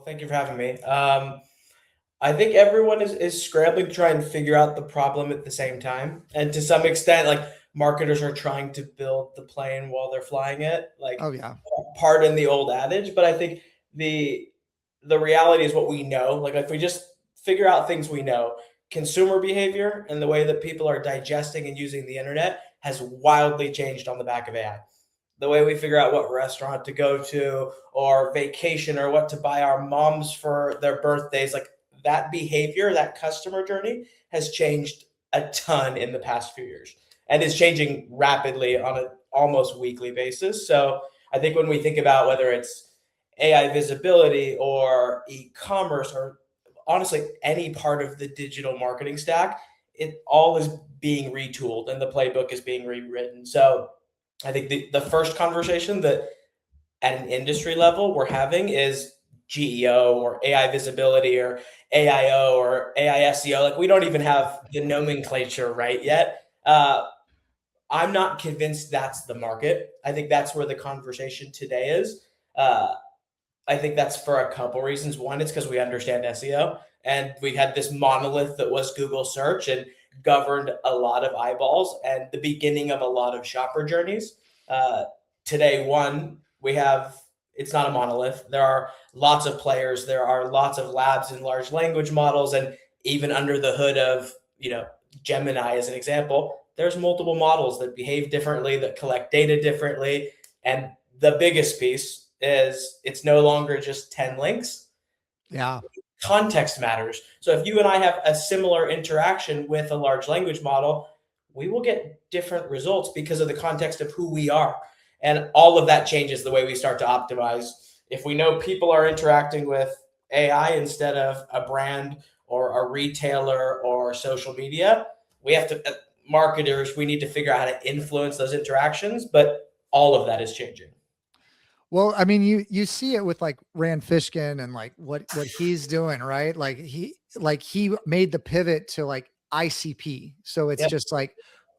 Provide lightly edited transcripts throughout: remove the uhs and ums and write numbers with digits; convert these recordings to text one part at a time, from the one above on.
Thank you for having me. I think everyone is scrambling to try and figure out the problem at the same time. And to some extent, like marketers are trying to build the plane while they're flying it. Like Oh yeah. pardon the old adage, but I think the the reality is what we know. Like if we just figure out things we know, consumer behavior and the way that people are digesting and using the internet has wildly changed on the back of AI. The way we figure out what restaurant to go to or vacation or what to buy our moms for their birthdays, like that behavior, that customer journey has changed a ton in the past few years and is changing rapidly on an almost weekly basis. So I think when we think about whether it's AI visibility or e-commerce or honestly any part of the digital marketing stack, it all is being retooled and the playbook is being rewritten. So I think the first conversation that at an industry level we're having is GEO or AI visibility or AIO or AISEO. Like we don't even have the nomenclature right yet. I'm not convinced that's the market. I think that's where the conversation today is. Uh, I think that's for a couple reasons. One, it's because we understand SEO and we had this monolith that was Google search and governed a lot of eyeballs and the beginning of a lot of shopper journeys. Uh, Today, one, we have it's not a monolith. There are lots of players, there are lots of labs and large language models, and even under the hood of, Gemini as an example, there's multiple models that behave differently, that collect data differently. And the biggest piece is it's no longer just 10 links. Yeah. Context matters. So if you and I have a similar interaction with a large language model, we will get different results because of the context of who we are. And all of that changes the way we start to optimize. If we know people are interacting with AI instead of a brand or a retailer or social media, we have to, marketers, we need to figure out how to influence those interactions. But all of that is changing. Well, I mean, you see it with like Rand Fishkin and like what he's doing, right? Like he made the pivot to like ICP. So it's Yep. just like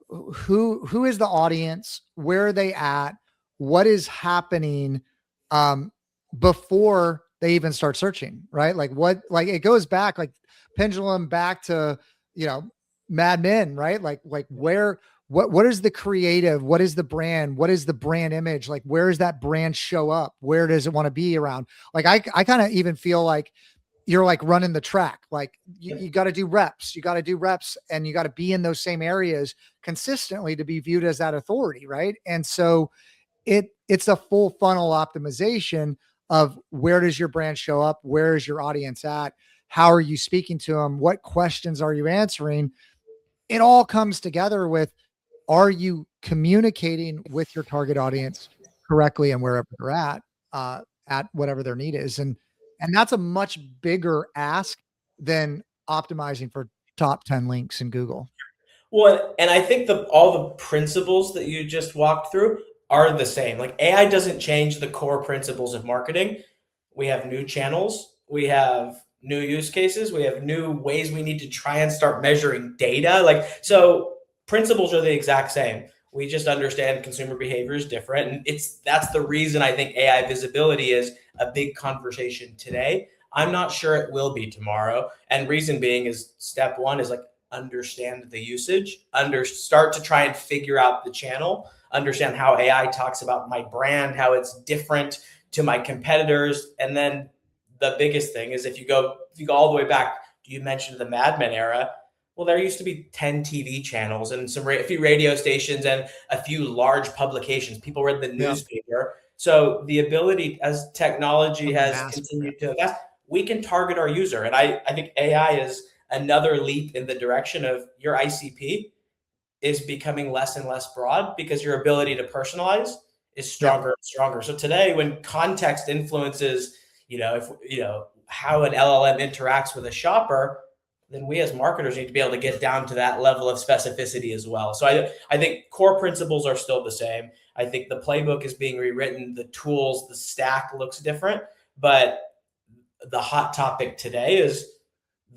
who is the audience? Where are they at? What is happening um before they even start searching, right? Like what like it goes back like pendulum back to, you know, Mad Men, right? Like where what is the creative, what is the brand, what is the brand image, like where does that brand show up, where does it want to be around? Like I kind of even feel like you're like running the track, like you got to do reps, and you got to be in those same areas consistently to be viewed as that authority, right? And so it's a full funnel optimization of where does your brand show up, where is your audience at, how are you speaking to them, what questions are you answering. It all comes together with, are you communicating with your target audience correctly and wherever they're at whatever their need is. And that's a much bigger ask than optimizing for top 10 links in Google. Well, and I think all the principles that you just walked through are the same. Like AI doesn't change the core principles of marketing. We have new channels, we have new use cases, we have new ways we need to try and start measuring data. Like so principles are the exact same. We just understand consumer behavior is different. And that's the reason I think AI visibility is a big conversation today. I'm not sure it will be tomorrow. And reason being is step one is like understand the usage, start to try and figure out the channel, understand how AI talks about my brand, how it's different to my competitors. And then the biggest thing is if you go all the way back, you mentioned the Mad Men era. Well, there used to be 10 TV channels and a few radio stations and a few large publications. People read the Yeah. newspaper. So the ability as technology A has massive. continued to advance, we can target our user. And I think AI is another leap in the direction of your ICP is becoming less and less broad because your ability to personalize is Yeah. stronger and stronger. So today, when context influences, if how an LLM interacts with a shopper, then we as marketers need to be able to get down to that level of specificity as well. So I think core principles are still the same. I think the playbook is being rewritten, the tools, the stack looks different, but the hot topic today is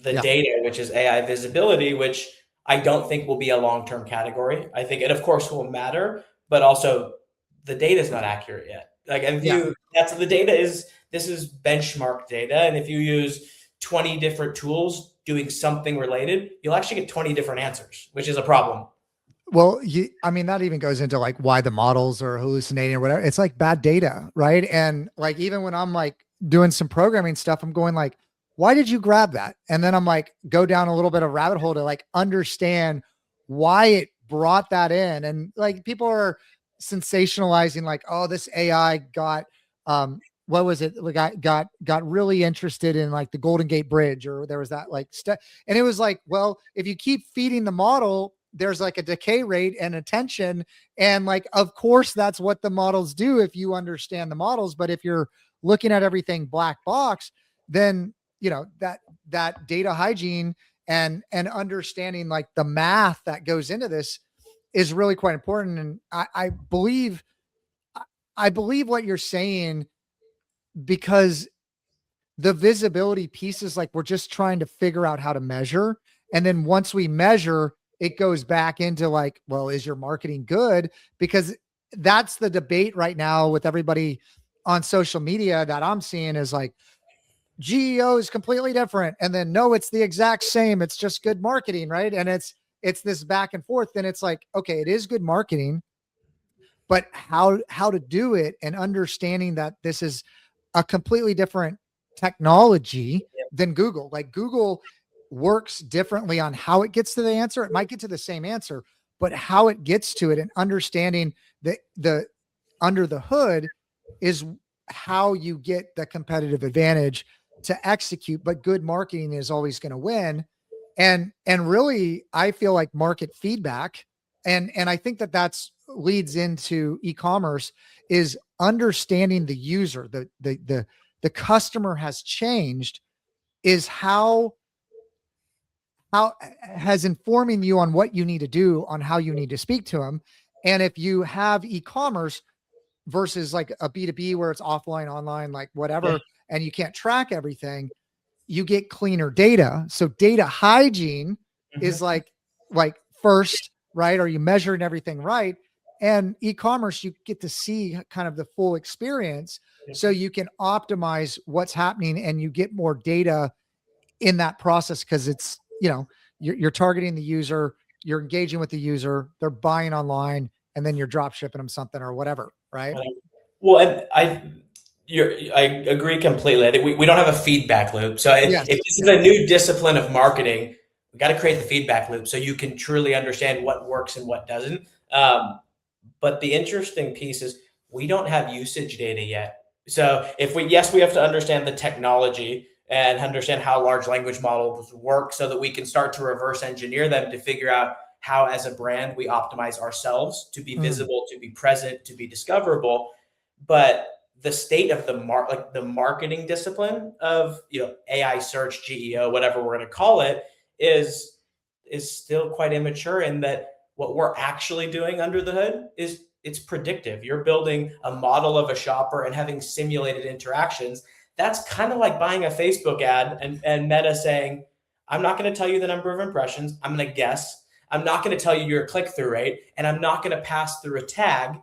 the Yeah. data, which is AI visibility, which I don't think will be a long-term category. I think it, of course, will matter, but also the data is not accurate yet. Like, if Yeah. you That's the data is, this is benchmark data. And if you use 20 different tools doing something related, you'll actually get 20 different answers, which is a problem. Well, I mean, that even goes into like why the models are hallucinating or whatever. It's like bad data, right? And like, even when I'm like doing some programming stuff, I'm going like, why did you grab that? And then I'm like, go down a little bit of rabbit hole to like understand why it brought that in. And like, people are sensationalizing like, oh, this AI got, what was it? Like, got really interested in like the Golden Gate Bridge, or there was that like stuff. And it was like, well, if you keep feeding the model, there's like a decay rate and attention. And like, of course, that's what the models do if you understand the models. But if you're looking at everything black box, then, you know, that data hygiene and understanding like the math that goes into this is really quite important. And I believe what you're saying, because the visibility piece is like, we're just trying to figure out how to measure. And then once we measure, it goes back into like, well, is your marketing good? Because that's the debate right now with everybody on social media that I'm seeing is like, GEO is completely different. And then no, it's the exact same. It's just good marketing, right? And it's this back and forth. And it's like, okay, it is good marketing, but how to do it, and understanding that this is a completely different technology than Google. Like, Google works differently on how it gets to the answer. It might get to the same answer, but how it gets to it and understanding the under the hood is how you get the competitive advantage to execute. But good marketing is always going to win. And really, I feel like market feedback, and I think that that's leads into e-commerce, is understanding the user, the customer has changed, is how has informing you on what you need to do, on how you need to speak to them. And if you have e-commerce versus like a B2B where it's offline, online, like whatever, and you can't track everything, you get cleaner data. So data hygiene is like first, right? Are you measuring everything right? And e-commerce, you get to see kind of the full experience, so you can optimize what's happening and you get more data in that process, because it's, you know, you're targeting the user, you're engaging with the user, they're buying online, and then you're drop shipping them something or whatever, right? Well, and I agree completely. I think we don't have a feedback loop. So Yes. if this is a new discipline of marketing, we got to create the feedback loop so you can truly understand what works and what doesn't. But the interesting piece is we don't have usage data yet. So if we, yes, we have to understand the technology and understand how large language models work so that we can start to reverse engineer them to figure out how, as a brand, we optimize ourselves to be visible, to be present, to be discoverable. But the state of the marketing discipline of, you know, AI search, GEO, whatever we're going to call it, is still quite immature, in that what we're actually doing under the hood is it's predictive. You're building a model of a shopper and having simulated interactions. That's kind of like buying a Facebook ad and Meta saying, I'm not going to tell you the number of impressions. I'm going to guess. I'm not going to tell you your click-through rate, and I'm not going to pass through a tag,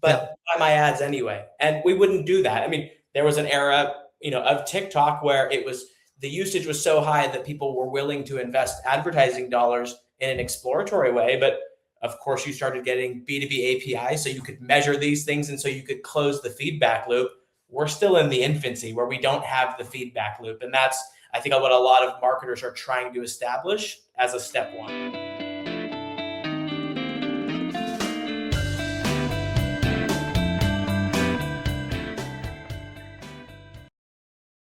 but buy my ads anyway. And we wouldn't do that. I mean, there was an era, you know, of TikTok where it was, the usage was so high that people were willing to invest advertising dollars in an exploratory way. But of course, you started getting B2B APIs, so you could measure these things, and so you could close the feedback loop. We're still in the infancy where we don't have the feedback loop. And that's, I think, what a lot of marketers are trying to establish as a step one.